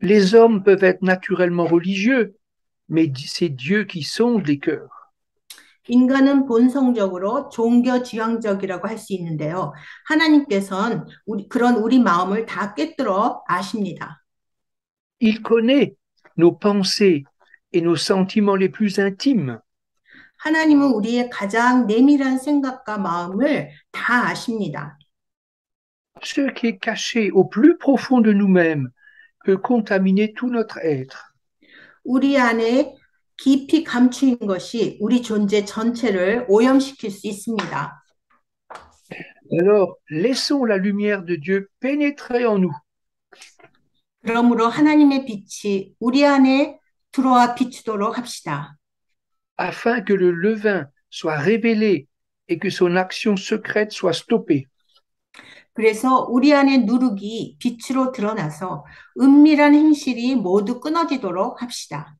D: Les hommes peuvent être naturellement religieux, mais c'est Dieu qui sonde les cœurs.
E: 인간은 본성적으로 종교 지향적이라고 할 수 있는데요. 하나님께서는 그런 우리 마음을 다 꿰뚫어 아십니다.
D: Il connaît nos pensées et nos sentiments les plus intimes.
E: 하나님은 우리의 가장 내밀한 생각과 마음을 다 아십니다.
D: Ce qui est caché au plus profond de nous-mêmes peut contaminer tout notre être.
E: 우리 안에 깊이 감추인 것이 우리 존재 전체를 오염시킬 수 있습니다.
D: Alors, laissons la lumière de Dieu pénétrer en nous.
E: 그러므로 하나님의 빛이 우리 안에 들어와 비추도록 합시다.
D: afin que le levain soit révélé et que son action secrète soit stoppée.
E: 그래서 우리 안에 누룩이 빛으로 드러나서 은밀한 행실이 모두 끊어지도록 합시다.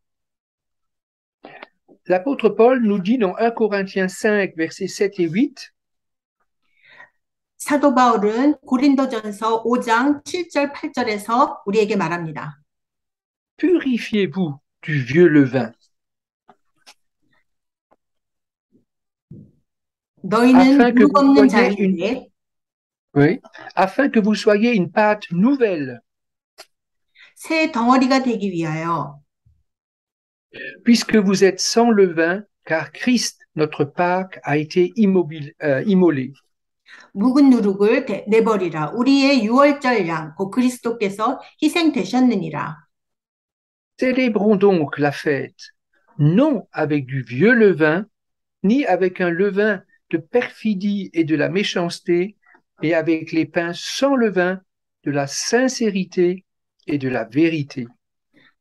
D: L'apôtre Paul nous dit dans 1 Corinthiens 5, versets 7 et 8,
E: 사도 바울은 고린도전서 5장 7절 8절에서 우리에게 말합니다.
D: Purifiez-vous du vieux levain,
E: 너희는
D: afin que
E: 누룩
D: vous
E: 없는
D: soyez
E: 자인데
D: oui, afin que vous soyez une pâte nouvelle,
E: 새 덩어리가 되기 위하여
D: puisque vous êtes sans levain, car Christ, notre Pâque, a été immolé.
E: 묵은 누룩을 내버리라. 우리의 유월절 양 곧 그리스도께서 희생되셨느니라.
D: Célébrons donc la fête, non avec du vieux levain, ni avec un levain de perfidie et de la méchanceté, mais avec les pains sans levain, de la sincérité et de la vérité.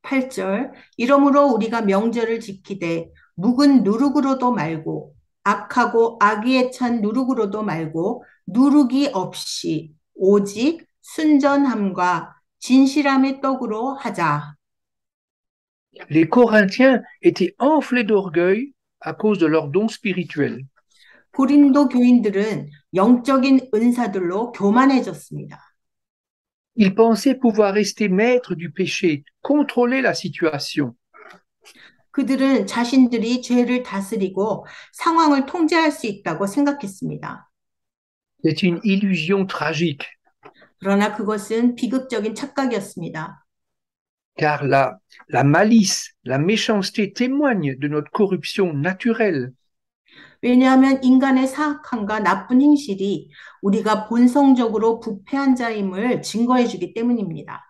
E: 8절 이러므로 우리가 명절을 지키되 묵은 누룩으로도 말고 악하고 악의에 찬 누룩으로도 말고 누룩이 없이 오직 순전함과 진실함의 떡으로 하자.
D: Les Corinthiens étaient enflés d'orgueil à cause de leurs dons spirituels.
E: 고린도 교인들은 영적인 은사들로 교만해졌습니다.
D: Ils pensaient pouvoir rester maîtres du péché, contrôler la situation.
E: 그들은 자신들이 죄를 다스리고 상황을 통제할 수 있다고 생각했습니다.
D: C'est une illusion tragique,
E: 그러나 그것은 비극적인 착각이었습니다.
D: car la malice, la méchanceté témoignent de notre corruption naturelle.
E: 왜냐하면 인간의 사악함과 나쁜 행실이 우리가 본성적으로 부패한 자임을 증거해 주기 때문입니다.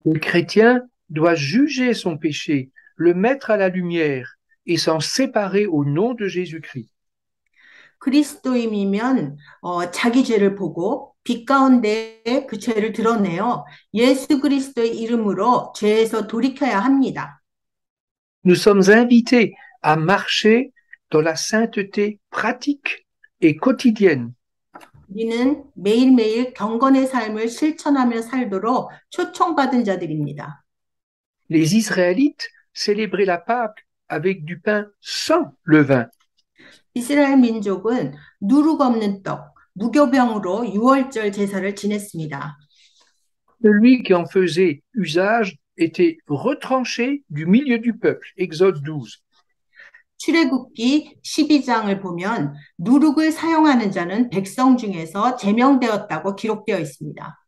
D: Le chrétien doit juger son péché, le mettre à la lumière et s'en séparer au nom de Jésus-Christ.
E: 그리스도인이면 자기 죄를 보고 빛 가운데 그 죄를 드러내어 예수 그리스도의 이름으로 죄에서 돌이켜야 합니다.
D: Nous sommes invités à marcher dans la sainteté pratique et quotidienne.
E: 우리는 매일매일 경건의 삶을 실천하며 살도록 초청받은 자들입니다.
D: Les Israélites célébraient la Pâque avec du pain sans levain.
E: 이스라엘 민족은 누룩 없는 떡, 무교병으로 유월절 제사를 지냈습니다.
D: Celui qui en faisait usage était retranché du milieu du peuple. Exode 12.
E: 출애굽기 12장을 보면 누룩을 사용하는 자는 백성 중에서 제명되었다고 기록되어 있습니다.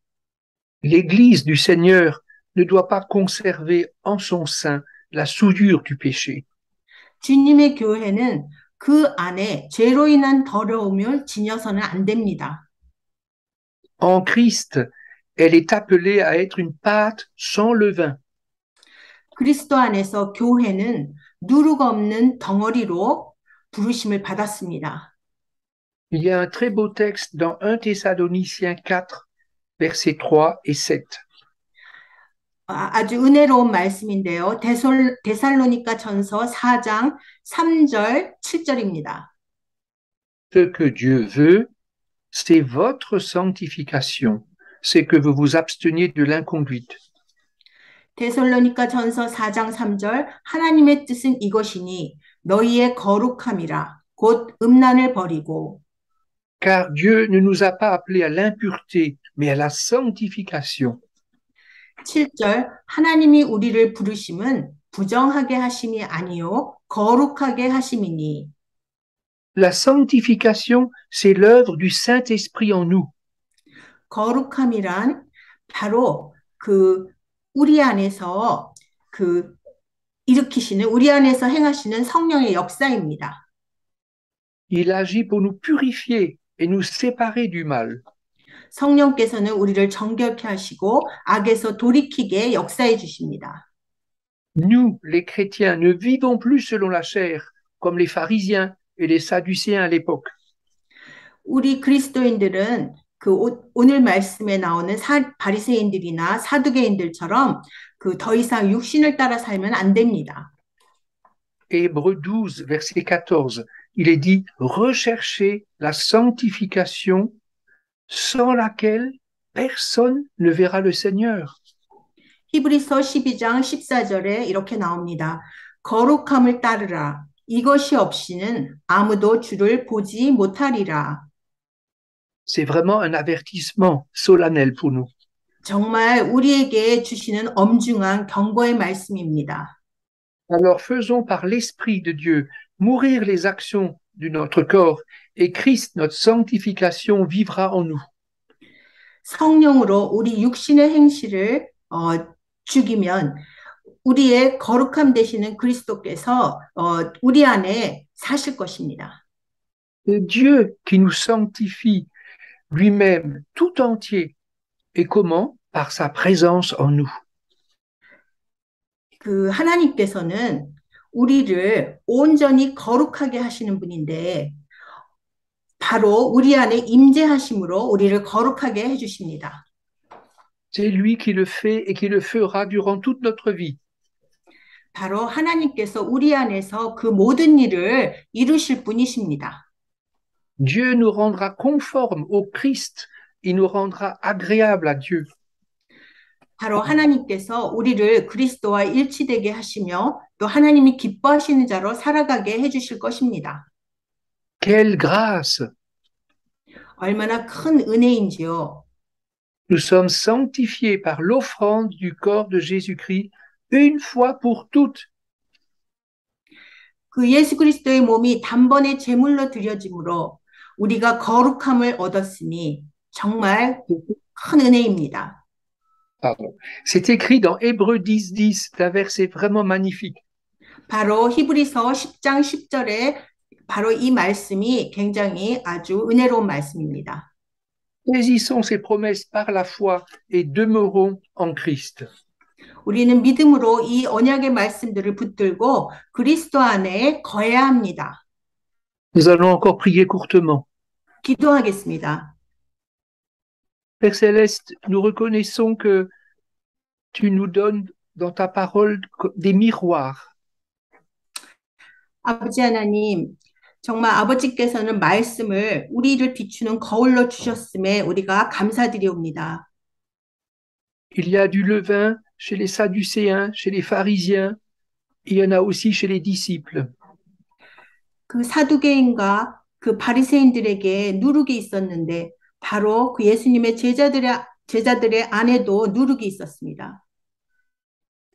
D: L'Église du Seigneur ne doit pas conserver en son sein la souillure du péché.
E: 주님의 교회는 그 안에 죄로 인한 더러움을 지녀서는 안 됩니다.
D: En Christ, elle est appelée à être une pâte sans levain.
E: 그리스도 안에서 교회는 누룩 없는 덩어리로 부르심을 받았습니다.
D: Il y a un très beau texte dans 1 Thessaloniciens 4, versets 3 et 7.
E: 아주 은혜로운 말씀인데요. 데살로니가 전서 4장 3절, 7절입니다.
D: Ce que Dieu veut, c'est votre sanctification, c'est que vous vous absteniez de l'inconduite.
E: 데살로니가 전서 4장 3절 하나님의 뜻은 이것이니 너희의 거룩함이라 곧 음란을 버리고
D: Car Dieu ne nous a pas appelés à l'impureté, mais à la sanctification.
E: 7절 하나님이 우리를 부르심은 부정하게 하심이 아니요 거룩하게 하심이니
D: La sanctification, c'est l'œuvre du Saint-Esprit en nous.
E: 거룩함이란 바로 우리 안에서 일으키시는 우리 안에서 행하시는 성령의 역사입니다.
D: Il agit pour nous purifier et nous séparer du mal.
E: 성령께서는 우리를 정결케 하시고 악에서 돌이키게 역사해 주십니다.
D: Nous, les chrétiens, ne vivons plus selon la chair, comme les pharisiens et les sadducéens à l'époque.
E: 우리 그리스도인들은 오늘 말씀에 나오는 바리새인들이나 사두개인들처럼 더 이상 육신을 따라 살면 안 됩니다.
D: Hébreux 12, verset 14, il est dit « Recherchez la sanctification sans laquelle personne ne verra le Seigneur. »
E: 히브리서 12장 14절에 이렇게 나옵니다. 거룩함을 따르라. 이것이 없이는 아무도 주를 보지 못하리라.
D: C'est vraiment un avertissement solennel pour nous.
E: 정말 우리에게 주시는 엄중한 경고의 말씀입니다.
D: Alors faisons par l'Esprit de Dieu mourir les actions de notre corps et Christ, notre sanctification, vivra en nous.
E: 성령으로 우리 육신의 행실을 죽이면 우리의 거룩함 되시는 그리스도께서 우리 안에 사실 것입니다.
D: C'est Dieu qui nous sanctifie lui-même tout entier. Et comment? Par sa présence en nous.
E: 하나님께서는 우리를 온전히 거룩하게 하시는 분인데 바로 우리 안에 임재하심으로 우리를 거룩하게 해주십니다.
D: C'est lui qui le fait et qui le fera durant toute notre vie.
E: 바로 하나님께서 우리 안에서 그 모든 일을 이루실 분이십니다.
D: Dieu nous rendra conformes au Christ. Il nous rendra agréables à Dieu.
E: 바로 하나님께서 우리를 그리스도와 일치되게 하시며 또 하나님이 기뻐하시는 자로 살아가게 해주실 것입니다.
D: Quelle grâce!
E: 얼마나 큰 은혜인지요.
D: Nous sommes sanctifiés par l'offrande du corps de Jésus-Christ une fois pour toutes.
E: 예수 그리스도의 몸이 단번에 제물로 드려짐으로 우리가 거룩함을 얻었으니 정말 큰 은혜입니다.
D: Pardon. C'est écrit dans Hébreux 10, 10, c'est un verset vraiment magnifique.
E: 바로 히브리서 10장 10절에 바로 이 말씀이 굉장히 아주 은혜로운 말씀입니다.
D: Saisissons ces promesses par la foi et demeurons en Christ.
E: 우리는 믿음으로 이 언약의 말씀들을 붙들고 그리스도 안에 거해야 합니다.
D: Nous allons encore prier courtement.
E: 기도하겠습니다.
D: Père Céleste, nous reconnaissons que tu nous donnes dans ta parole des miroirs.
E: 아버지 하나님, 정말 아버지께서는 말씀을 우리를 비추는 거울로 주셨음에 우리가 감사드리옵니다.
D: Il y a du levain chez les Sadducéens, chez les pharisiens, il y en a aussi chez les disciples.
E: 사두개인과 바리새인들에게 누룩이 있었는데 바로 예수님의 제자들의 안에도 누룩이 있었습니다.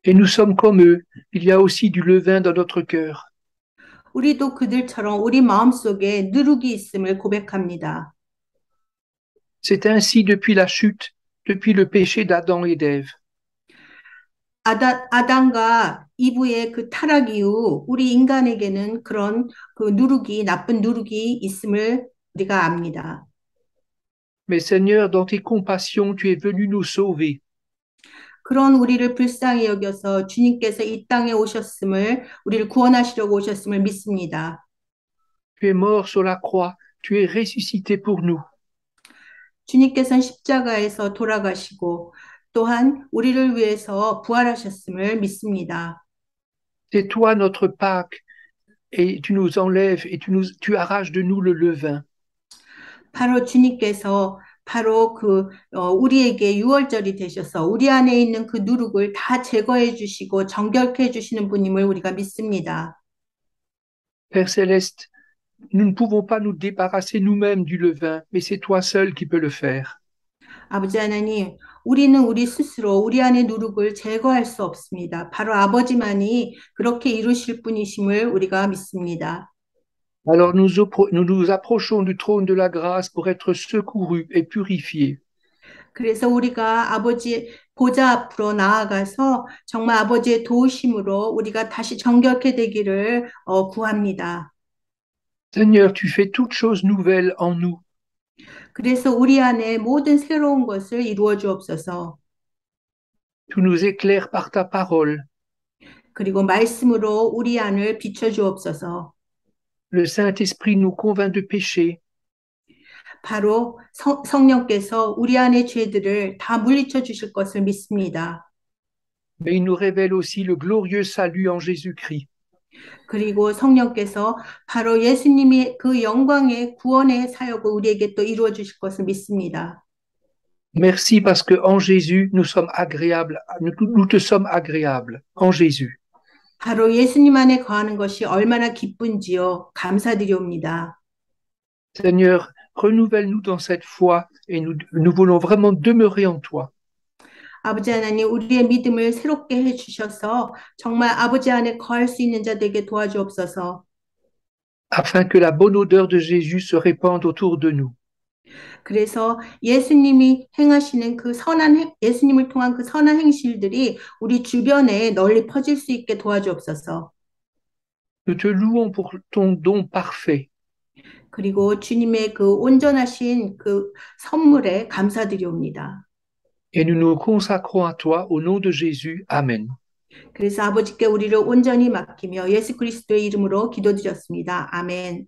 D: Et nous sommes comme eux, il y a aussi du levain dans notre cœur.
E: 우리도 그들처럼 우리 마음속에 누룩이 있음을 고백합니다.
D: C'est ainsi depuis la chute, depuis le péché d'Adam et d'Ève.
E: 아담과 이브의 타락 이후 우리 인간에게는 그런 나쁜 누룩이 있음을 우리가 압니다.
D: Mais Seigneur, dans tes compassions, tu es venu nous sauver.
E: 그런 우리를 불쌍히 여겨서 주님께서 이 땅에 오셨음을, 우리를 구원하시려고 오셨음을 믿습니다.
D: Tu es mort sur la croix, tu es ressuscité pour nous.
E: 주님께서는 십자가에서 돌아가시고 또한 우리를 위해서 부활하셨음을 믿습니다.
D: C'est toi notre Pâque, et tu nous enlèves et tu arraches de nous le levain.
E: 바로 주님께서 바로 우리에게 유월절이 되셔서 우리 안에 있는 그 누룩을 다 제거해 주시고 정결케 해 주시는 분임을 우리가 믿습니다.
D: Père Céleste, nous ne pouvons pas nous débarrasser nous-mêmes du levain, mais c'est toi seul qui peux le faire.
E: 아버지 하나님, 우리는 우리 스스로 우리 안의 누룩을 제거할 수 없습니다. 바로 아버지만이 그렇게 이루실 분이심을 우리가 믿습니다.
D: Alors nous approchons du trône de la grâce pour être secourus et purifiés.
E: 그래서 우리가 아버지 보좌 앞으로 나아가서 정말 아버지의 도우심으로 우리가 다시 정결케 되기를 구합니다.
D: Seigneur, tu fais toutes choses nouvelles en nous.
E: 그래서 우리 안에 모든 새로운 것을 이루어 주옵소서.
D: Tu nous éclaires par ta parole.
E: 그리고 말씀으로 우리 안을 비춰 주옵소서.
D: Le Saint-Esprit nous convainc de péché.
E: 바로 성령께서 우리 안의 죄들을 다 물리쳐 주실 것을 믿습니다.
D: Mais il nous révèle aussi le glorieux salut en Jésus-Christ.
E: 그리고 성령께서 바로 예수님이 그 영광의 구원의 사역을 우리에게 또 이루어 주실 것을 믿습니다.
D: Merci parce que en Jésus, nous sommes agréables, nous te sommes agréables en Jésus.
E: 바로 예수님 안에 거하는 것이 얼마나 기쁜지요. 감사드리옵니다.
D: Seigneur, renouvelle-nous dans cette foi et nous voulons vraiment demeurer en toi.
E: 아버지 하나님, 우리의 믿음을 새롭게 해주셔서 정말 아버지 안에 거할 수 있는 자 되게 도와주옵소서.
D: Afin que la bonne odeur de Jésus se répande autour de nous.
E: 그래서 예수님이 행하시는 예수님을 통한 그 선한 행실들이 우리 주변에 널리 퍼질 수 있게 도와주옵소서.
D: Nous te louons pour ton don parfait.
E: 그리고 주님의 그 온전하신 그 선물에 감사드리옵니다.
D: Et nous nous consacrons à toi au nom de Jésus. Amen.
E: 그래서 아버지께 우리를 온전히 맡기며 예수 그리스도의 이름으로 기도드렸습니다. 아멘.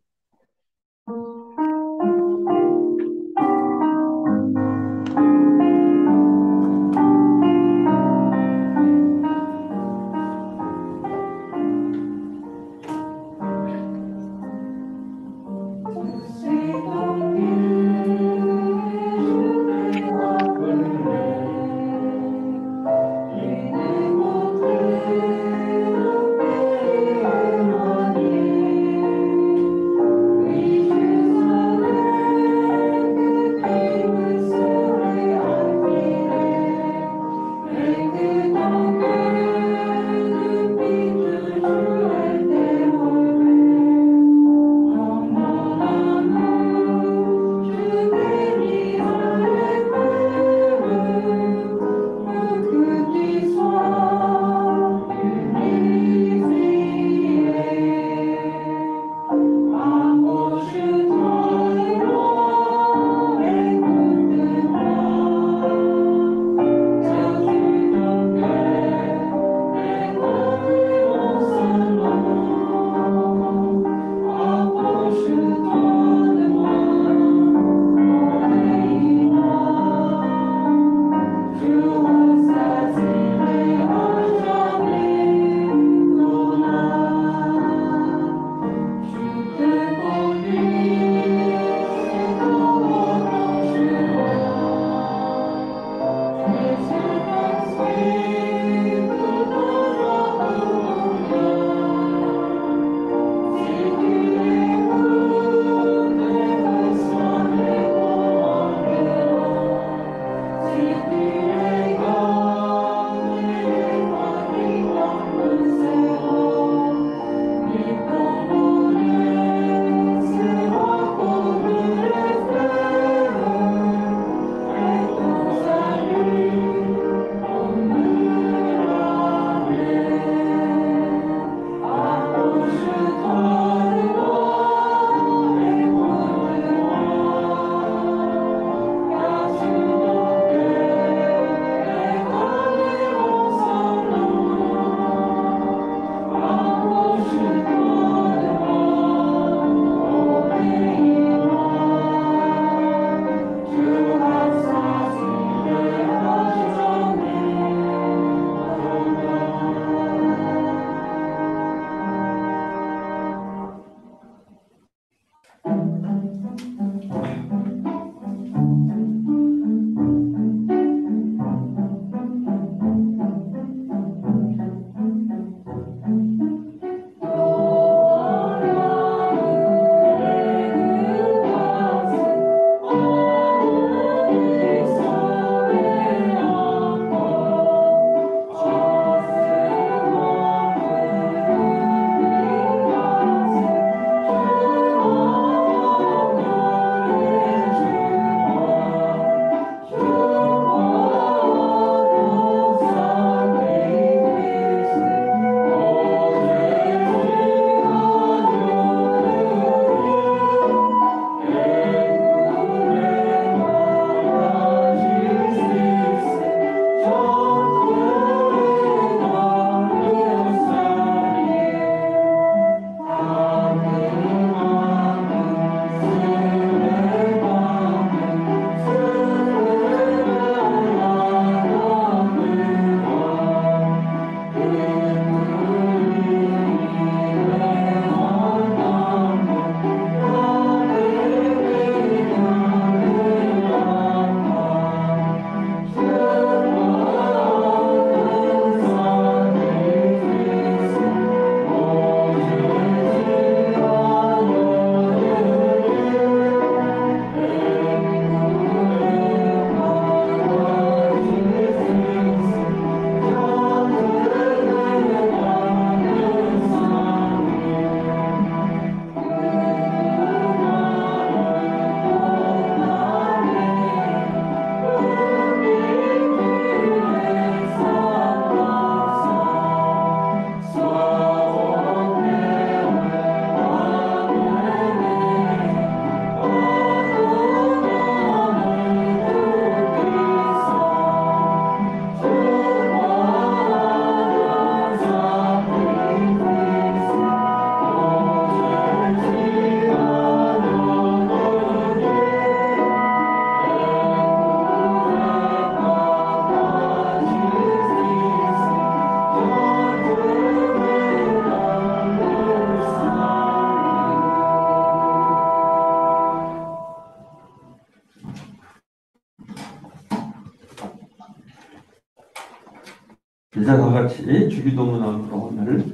C: 이제 다 같이 주기도문으로 오늘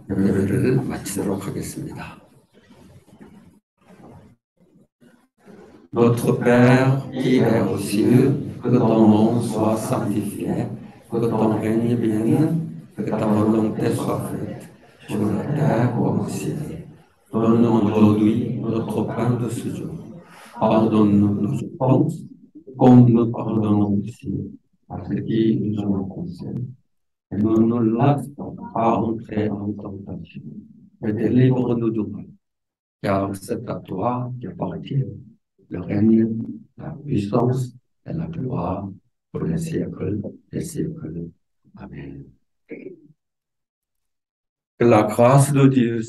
C: 예배를 마치도록 하겠습니다. Notre Père qui es aux cieux, que ton nom soit sanctifié, que ton règne vienne, que ta volonté soit faite, sur la terre comme au ciel. Donne-nous aujourd'hui notre pain de ce jour. Pardonne-nous nos offenses, comme nous pardonnons aussi à ceux qui nous ont offensés. Et ne nous laisse pas entrer en tentation, mais délivre-nous du mal. Car c'est à toi qu'appartient le règne, la puissance et la gloire pour les siècles des siècles. Amen. Que la grâce de Dieu,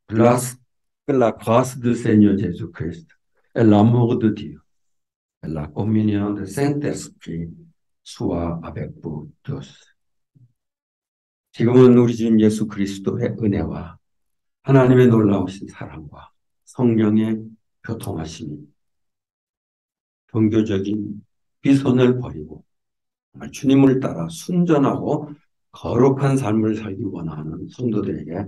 C: que la grâce du Seigneur Jésus-Christ et l'amour de Dieu et la communion du Saint-Esprit soient avec vous tous. 지금은 우리 주님 예수 그리스도의 은혜와 하나님의 놀라우신 사랑과 성령의 교통하심이 종교적인 비선을 버리고 주님을 따라 순전하고 거룩한 삶을 살기 원하는 성도들에게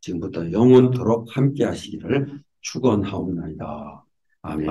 C: 지금부터 영원토록 함께 하시기를 축원하옵나이다. 아멘.